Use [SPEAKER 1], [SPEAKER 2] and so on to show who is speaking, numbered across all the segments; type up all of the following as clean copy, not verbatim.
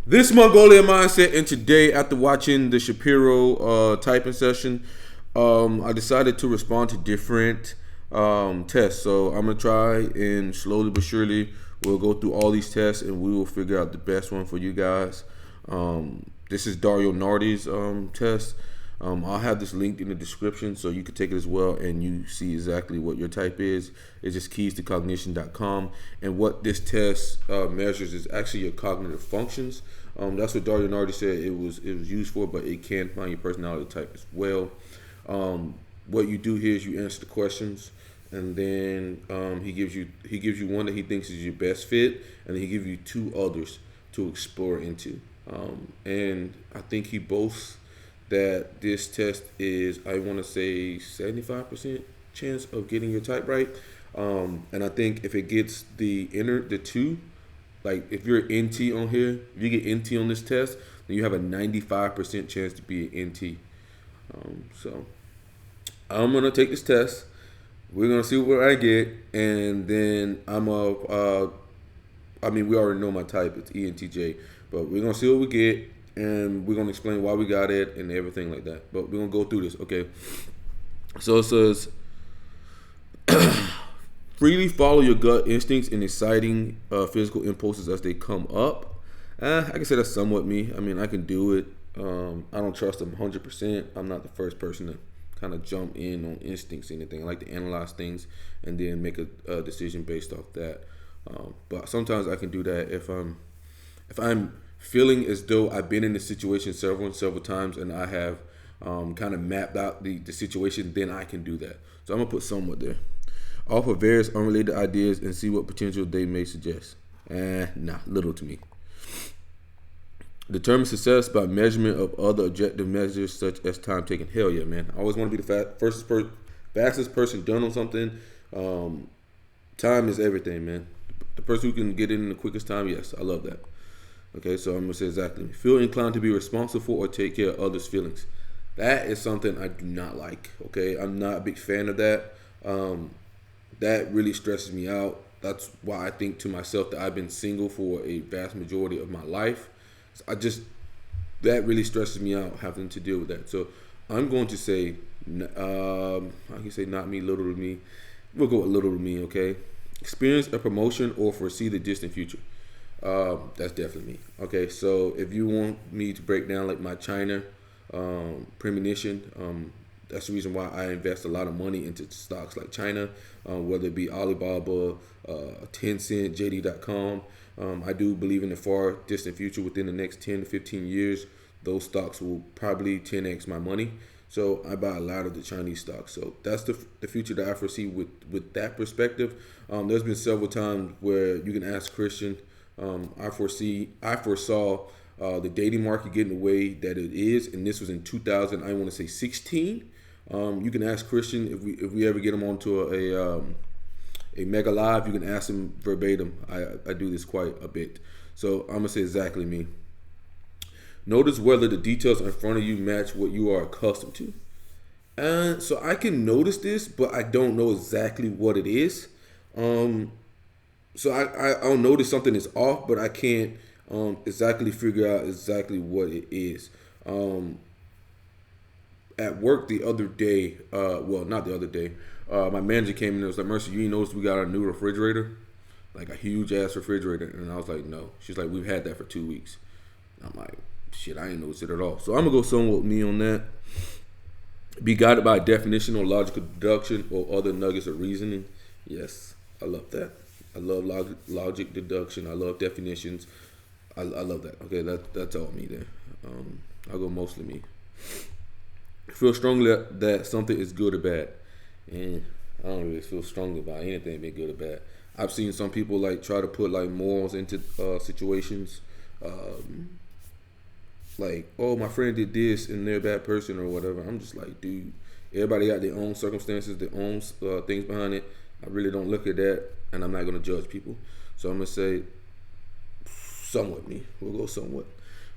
[SPEAKER 1] This Mongolian mindset, and today, after watching the Shapiro typing session, I decided to respond to different tests. So I'm gonna try and slowly but surely we'll go through all these tests and we will figure out the best one for you guys. This is Dario Nardi's test. I'll have this linked in the description so you can take it as well and you see exactly what your type is. It's just keys2cognition.com. And what this test measures is actually your cognitive functions. That's what Dario Nardi said it was used for, but it can find your personality type as well. What you do here is you answer the questions, and then he gives you one that he thinks is your best fit, and then he gives you two others to explore into. And I think he boasts that this test is, I want to say, 75% chance of getting your type right. And I think if it gets the two, like if you're NT on here, if you get NT on this test, then you have a 95% chance to be an NT. So I'm gonna take this test. We're gonna see what I get, and then we already know my type. It's ENTJ, but we're gonna see what we get, and we're gonna explain why we got it and everything like that. But we're gonna go through this, okay? So it says, freely follow your gut instincts in exciting physical impulses as they come up. I can say that's somewhat me. I mean, I can do it. I don't trust them 100%. I'm not the first person to kind of jump in on instincts or anything. I like to analyze things and then make a decision based off that. But sometimes I can do that if I'm feeling as though I've been in this situation several times and I have kind of mapped out the situation, then I can do that. So I'm gonna put somewhat there. Offer various unrelated ideas and see what potential they may suggest. Little to me. Determine success by measurement of other objective measures such as time taken. Hell yeah, man. I always want to be the fastest person done on something. Time is everything, man. The person who can get in the quickest time, yes, I love that. Okay, so I'm going to say exactly. Feel inclined to be responsible for or take care of others' feelings. That is something I do not like, okay? I'm not a big fan of that. That really stresses me out. That's why I think to myself that I've been single for a vast majority of my life. That really stresses me out having to deal with that. So I'm going to say, I can say not me, little to me. We'll go with little to me, okay? Experience a promotion or foresee the distant future. That's definitely me. Okay, so if you want me to break down like my China premonition, that's the reason why I invest a lot of money into stocks like China, whether it be Alibaba, Tencent, JD.com. I do believe in the far distant future, within the next 10 to 15 years, those stocks will probably 10x my money. So I buy a lot of the Chinese stocks. So that's the future that I foresee with that perspective. There's been several times where you can ask Christian. I foresaw the dating market getting the way that it is, and this was in 2000. I want to say 16. You can ask Christian if we ever get him onto a mega live. You can ask him verbatim. I do this quite a bit, so I'm gonna say exactly me. Notice whether the details in front of you match what you are accustomed to. So I can notice this, but I don't know exactly what it is. So I'll notice something is off, but I can't exactly figure out exactly what it is. At work the other day, not the other day, my manager came in and was like, Mercy, you ain't noticed we got a new refrigerator? Like a huge ass refrigerator. And I was like, no. She's like, we've had that for 2 weeks. I'm like, shit, I ain't noticed it at all. So I'm going to go somewhat with me on that. Be guided by definition or logical deduction or other nuggets of reasoning. Yes, I love that. I love logic deduction. I love definitions. I love that. Okay, that's all me there. I'll go mostly me. Feel strongly that something is good or bad. And I don't really feel strongly about anything being good or bad. I've seen some people like try to put like morals into situations. Like, oh, my friend did this and they're a bad person or whatever. I'm just like, dude, everybody got their own circumstances, their own things behind it. I really don't look at that, and I'm not going to judge people. So I'm going to say somewhat me. We'll go somewhat.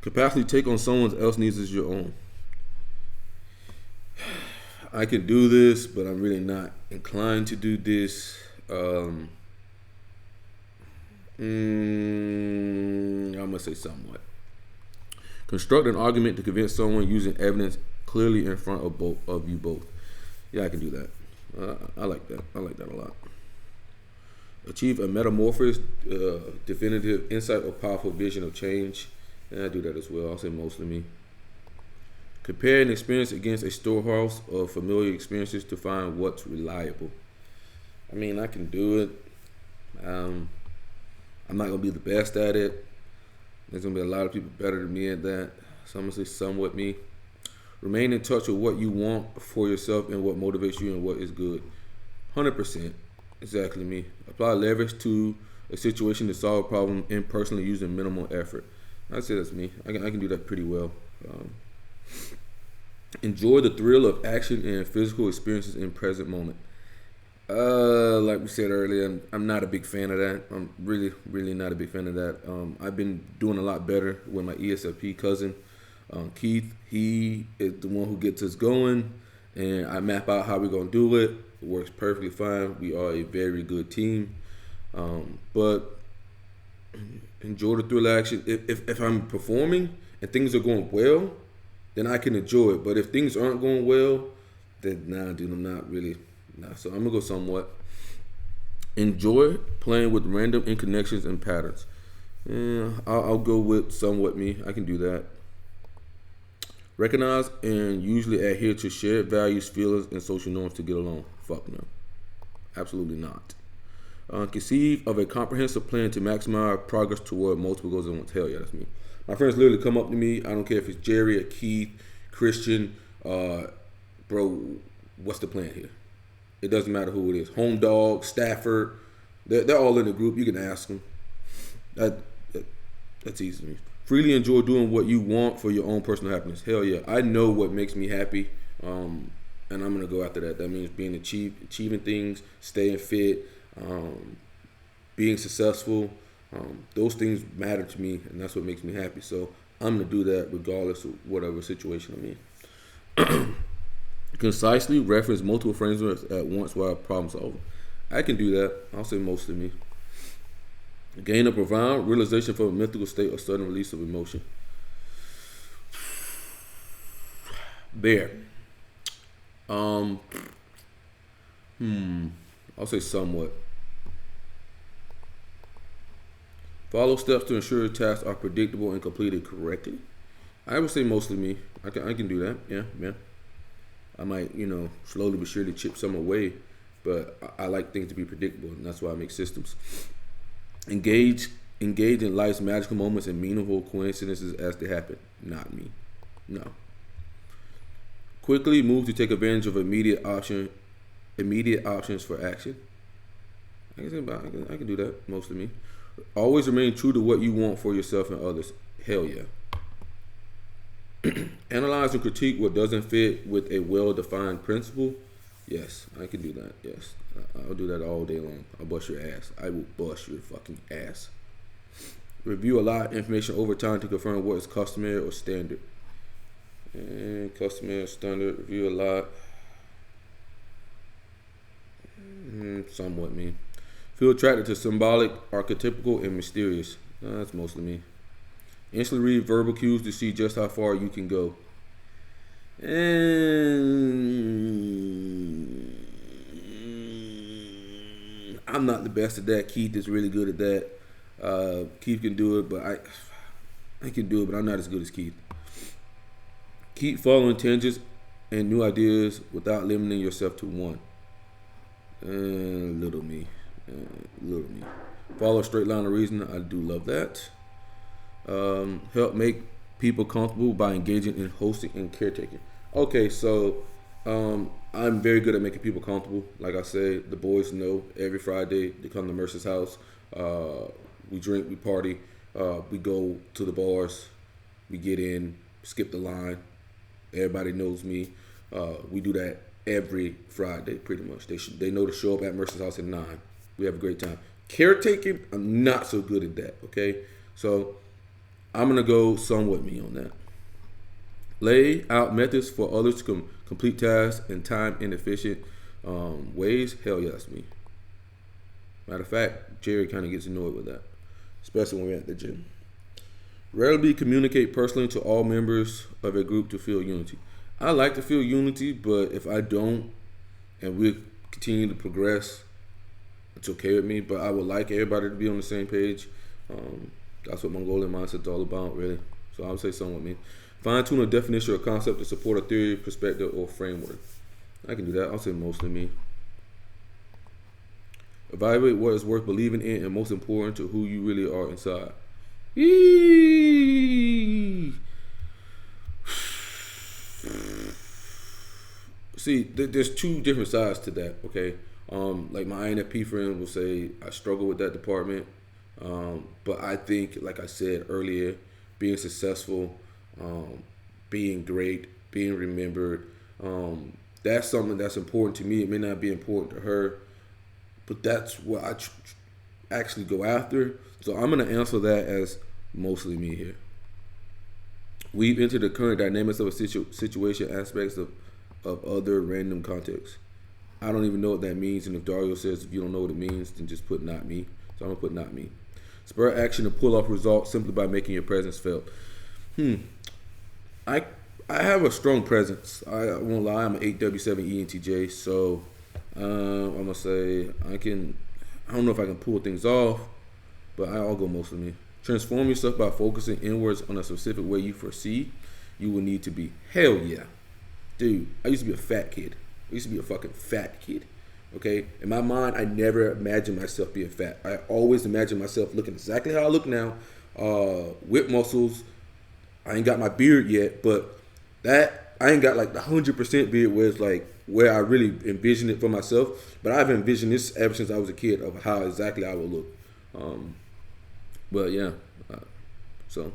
[SPEAKER 1] Capacity to take on someone else's needs as your own. I can do this, but I'm really not inclined to do this. I'm gonna say somewhat. Construct an argument to convince someone using evidence clearly in front of both of you both. Yeah, I can do that. I like that. I like that a lot. Achieve a metamorphosis, definitive insight or powerful vision of change. And I do that as well. I'll say mostly me. Compare an experience against a storehouse of familiar experiences to find what's reliable. I mean, I can do it. I'm not gonna be the best at it. There's gonna be a lot of people better than me at that. So I'm gonna say somewhat me. Remain in touch with what you want for yourself and what motivates you and what is good. 100%, exactly me. Apply leverage to a situation to solve a problem impersonally using minimal effort. I'd say that's me. I can do that pretty well. Enjoy the thrill of action and physical experiences in present moment. Like we said earlier, I'm not a big fan of that. I'm really not a big fan of that. I've been doing a lot better with my ESFP cousin, Keith. He is the one who gets us going, and I map out how we're gonna do it. It works perfectly fine. We are a very good team. But enjoy the thrill of action. If I'm performing and things are going well, then I can enjoy it. But if things aren't going well, then nah, dude, I'm not really. Nah, so I'm gonna go somewhat. Enjoy playing with random interconnections and patterns. Yeah, I'll go with somewhat me. I can do that. Recognize and usually adhere to shared values, feelings, and social norms to get along. Fuck no. Absolutely not. Conceive of a comprehensive plan to maximize progress toward multiple goals at once. Hell yeah, that's me. My friends literally come up to me. I don't care if it's Jerry or Keith, Christian. Bro, what's the plan here? It doesn't matter who it is. Home Dog, Stafford. They're all in the group. You can ask them. That's easy to me. Freely enjoy doing what you want for your own personal happiness. Hell yeah. I know what makes me happy. And I'm going to go after that. That means achieving things, staying fit, being successful. Those things matter to me, and that's what makes me happy. So I'm going to do that regardless of whatever situation I'm in. Concisely reference multiple frameworks at once while problem solving. I can do that. I'll say mostly me. Gain a profound realization from a mythical state or sudden release of emotion. Bear. I'll say somewhat. Follow steps to ensure tasks are predictable and completed correctly. I would say mostly me. I can do that. Yeah. I might, slowly but surely chip some away, but I like things to be predictable, and that's why I make systems. Engage in life's magical moments and meaningful coincidences as they happen. Not me. No. Quickly move to take advantage of immediate options for action. I can do that, mostly me. Always remain true to what you want for yourself and others. Hell yeah. Analyze and critique what doesn't fit with a well-defined principle. Yes, I can do that. Yes, I'll do that all day long. I'll bust your ass. I will bust your fucking ass. Review a lot of information over time to confirm what is customary or standard. And customary or standard. Review a lot. Somewhat me. Feel attracted to symbolic, archetypical, and mysterious. That's mostly me. Instantly read verbal cues to see just how far you can go. And I'm not the best at that. Keith is really good at that. Keith can do it, but I can do it, but I'm not as good as Keith. Keep following tangents and new ideas without limiting yourself to one. Little me. Follow a straight line of reasoning. I do love that. Help make people comfortable by engaging in hosting and caretaking. Okay, so I'm very good at making people comfortable. Like I said, the boys know every Friday they come to Mercer's house. We drink, we party, we go to the bars, we get in, skip the line. Everybody knows me. We do that every Friday, pretty much. They know to show up at Mercer's house at 9. We have a great time. Caretaking, I'm not so good at that. Okay, so I'm going to go somewhat me on that. Lay out methods for others to complete tasks in time inefficient ways. Hell yeah, that's me. Matter of fact, Jerry kind of gets annoyed with that, especially when we're at the gym. Rarely communicate personally to all members of a group to feel unity. I like to feel unity, but if I don't and we continue to progress, it's okay with me. But I would like everybody to be on the same page. That's what Mongolian mindset is all about, really. So I would say something with me. Fine tune a definition or concept to support a theory, perspective, or framework. I can do that. I'll say mostly me. Evaluate what is worth believing in and most important to who you really are inside. See, there's two different sides to that, okay? Like my INFP friend will say, I struggle with that department. But I think, like I said earlier, being successful, being great, being remembered, that's something that's important to me. It may not be important to her, but that's what I actually go after. So I'm going to answer that as mostly me here. Weave into the current dynamics of a situation aspects of other random contexts. I don't even know what that means, and if Dario says if you don't know what it means, then just put not me. So I'm going to put not me. Spur action to pull off results simply by making your presence felt. I have a strong presence. I won't lie, I'm an 8W7 ENTJ, so I'm going to say I don't know if I can pull things off, but I'll go mostly me. Transform yourself by focusing inwards on a specific way you foresee you will need to be. Hell yeah. Dude, I used to be a fat kid. I used to be a fucking fat kid. Okay? In my mind, I never imagined myself being fat. I always imagined myself looking exactly how I look now, with muscles. I ain't got my beard yet, but that I ain't got like the 100% beard where it's like where I really envisioned it for myself. But I've envisioned this ever since I was a kid of how exactly I would look. But yeah, so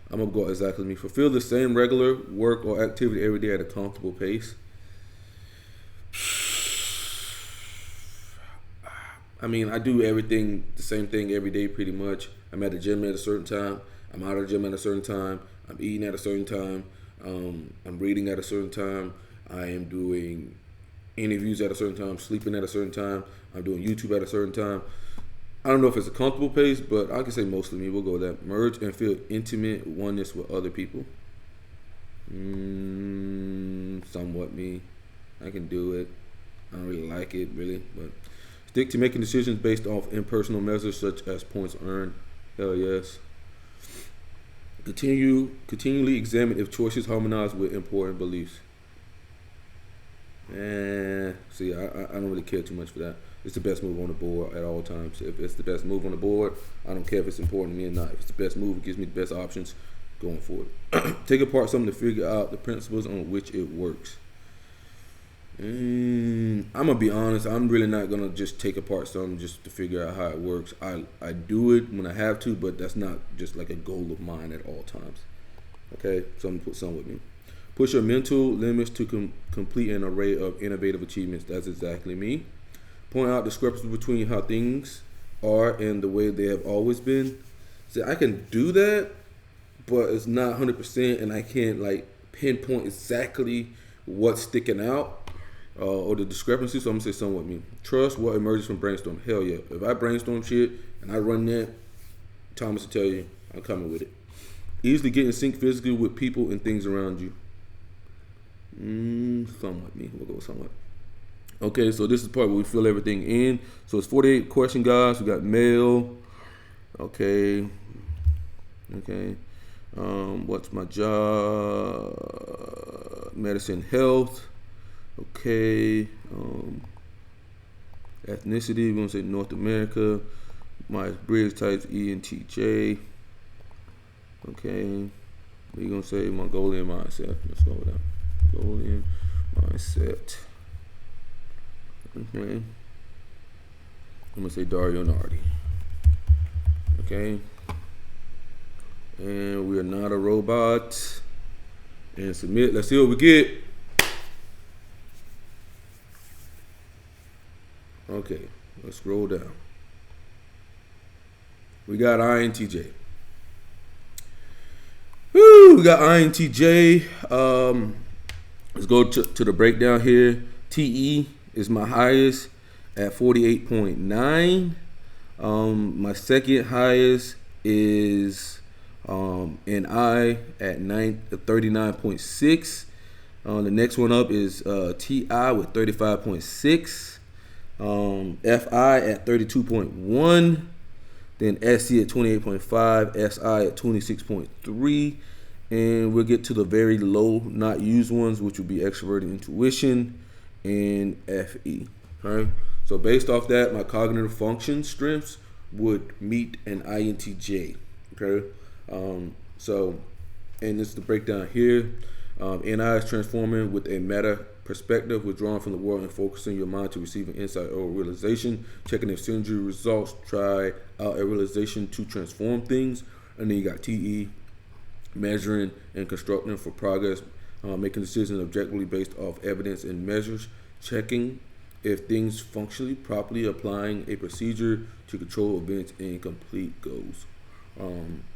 [SPEAKER 1] I'm gonna go exactly me. Fulfill the same regular work or activity every day at a comfortable pace. I mean, I do everything, the same thing every day pretty much. I'm at the gym at a certain time. I'm out of the gym at a certain time. I'm eating at a certain time. I'm reading at a certain time. I am doing interviews at a certain time, sleeping at a certain time. I'm doing YouTube at a certain time. I don't know if it's a comfortable pace, but I can say mostly me. We'll go with that. Merge and feel intimate oneness with other people. Somewhat me. I can do it. I don't really like it, really. But stick to making decisions based off impersonal measures such as points earned. Hell yes. Continually examine if choices harmonize with important beliefs. See, I don't really care too much for that. It's the best move on the board at all times. If it's the best move on the board, I don't care if it's important to me or not. If it's the best move, it gives me the best options going forward. Take apart something to figure out the principles on which it works. I'm gonna be honest. I'm really not gonna just take apart something just to figure out how it works. I do it when I have to, but that's not just like a goal of mine at all times. Okay, so I'm gonna put some with me. Push your mental limits to complete an array of innovative achievements. That's exactly me. Point out discrepancies between how things are and the way they have always been. See, I can do that, but it's not 100%, and I can't like pinpoint exactly what's sticking out or the discrepancy. So I'm gonna say something with me. Trust what emerges from brainstorm. Hell yeah! If I brainstorm shit and I run that, Thomas will tell you I'm coming with it. Easily get in sync physically with people and things around you. Somewhat me. We'll go with somewhat. Okay, so this is the part where we fill everything in. So it's 48 question, guys. We got mail. Okay. What's my job? Medicine, health. Okay. Ethnicity. We're gonna say North America. My bridge types ENTJ. Okay. We're gonna say Mongolian mindset. Let's go with that. Mongolian mindset. Okay. I'm gonna say Dario Nardi. Okay. And we are not a robot. And submit. Let's see what we get. Okay. Let's scroll down. We got INTJ. Woo! We got INTJ. Let's go to the breakdown here. TE is my highest at 48.9. My second highest is NI at 39.6. The next one up is TI with 35.6. FI at 32.1. Then SC at 28.5. SI at 26.3. And we'll get to the very low not used ones, which would be extroverted intuition and FE. All right. So based off that, my cognitive function strengths would meet an INTJ. Okay. So, and this is the breakdown here. NI is transforming with a meta perspective, withdrawing from the world and focusing your mind to receive an insight or realization. Checking if synergy results, try out a realization to transform things. And then you got TE, measuring and constructing for progress, making decisions objectively based off evidence and measures, checking if things functionally properly, applying a procedure to control events and complete goals.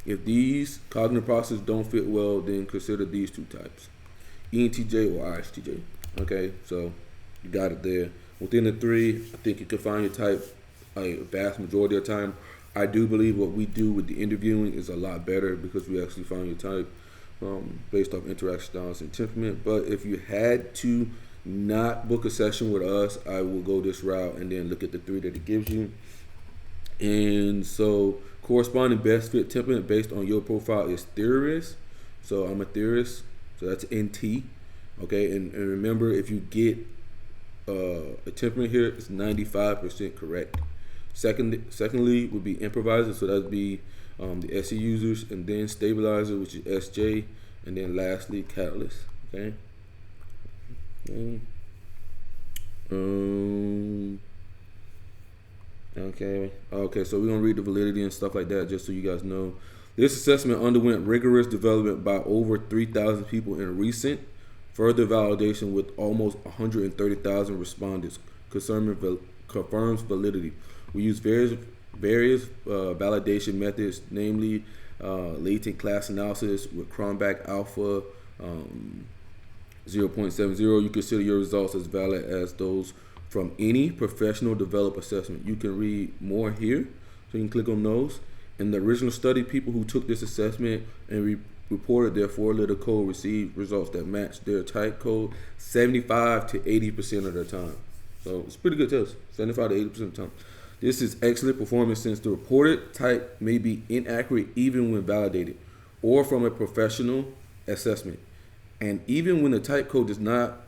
[SPEAKER 1] If these cognitive processes don't fit well, then consider these two types, ENTJ or ISTJ. Okay, so you got it there. Within the three, I think you can find your type a vast majority of the time. I do believe what we do with the interviewing is a lot better because we actually find your type based off interaction styles and temperament. But if you had to not book a session with us, I will go this route and then look at the three that it gives you. And so corresponding best fit temperament based on your profile is theorist. So I'm a theorist, so that's NT. Okay, and remember, if you get a temperament here, it's 95% correct. Secondly would be improviser, so that'd be the SE users, and then stabilizer, which is SJ, and then lastly catalyst. Okay. Okay, so we're gonna read the validity and stuff like that just so you guys know. This assessment underwent rigorous development by over 3,000 people in recent further validation with almost 130,000 respondents. Confirms validity. We use various validation methods, namely latent class analysis with Cronbach Alpha 0.70. You consider your results as valid as those from any professional developed assessment. You can read more here, so you can click on those. In the original study, people who took this assessment and reported their 4-letter code received results that matched their type code 75 to 80% of their time. So it's a pretty good test, 75 to 80% of the time. This is excellent performance since the reported type may be inaccurate even when validated or from a professional assessment. And even when the type code does not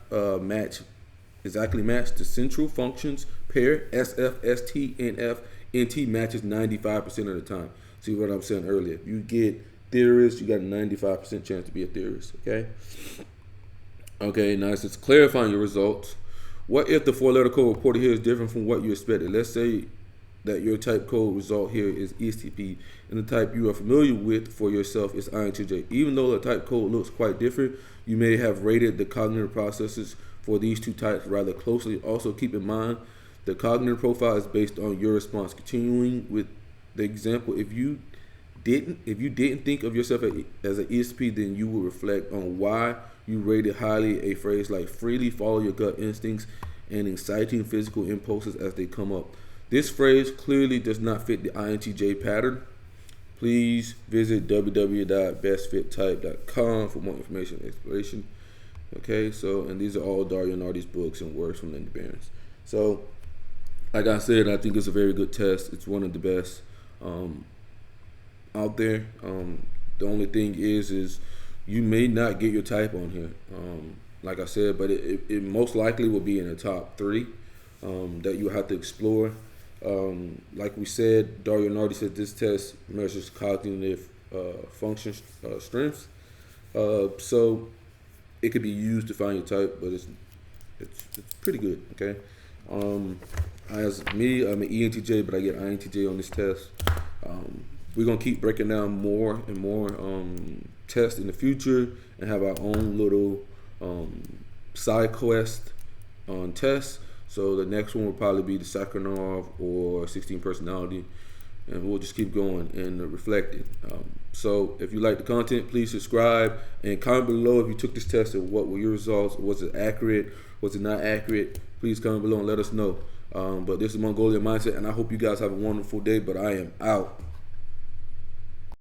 [SPEAKER 1] exactly match the central functions pair, SF, ST, NF, NT matches 95% of the time. See what I'm saying earlier? If you get theorist, you got a 95% chance to be a theorist, okay? Okay, now it's clarifying your results. What if the 4-letter code reported here is different from what you expected? Let's say that your type code result here is ESTP and the type you are familiar with for yourself is INTJ. Even though the type code looks quite different, you may have rated the cognitive processes for these two types rather closely. Also keep in mind the cognitive profile is based on your response. Continuing with the example, if you didn't think of yourself as an ESTP, then you will reflect on why you rated highly a phrase like freely follow your gut instincts and inciting physical impulses as they come up. This phrase clearly does not fit the INTJ pattern. Please visit www.bestfittype.com for more information and exploration. Okay, so, and these are all Dario Nardi's books and works from Linda Barons. So, like I said, I think it's a very good test. It's one of the best out there. The only thing is you may not get your type on here, like I said, but it most likely will be in the top 3 that you have to explore. Like we said, Dario Nardi said this test measures cognitive function strengths. So it could be used to find your type, but it's pretty good. Okay. As me, I'm an ENTJ, but I get INTJ on this test. We're gonna keep breaking down more and more tests in the future and have our own little side quest on tests. So the next one will probably be the Sakharov or 16 personality, and we'll just keep going and reflecting. So if you like the content, please subscribe and comment below if you took this test and what were your results. Was it accurate? Was it not accurate? Please comment below and let us know. But this is Mongolian Mindset, and I hope you guys have a wonderful day, but I am out.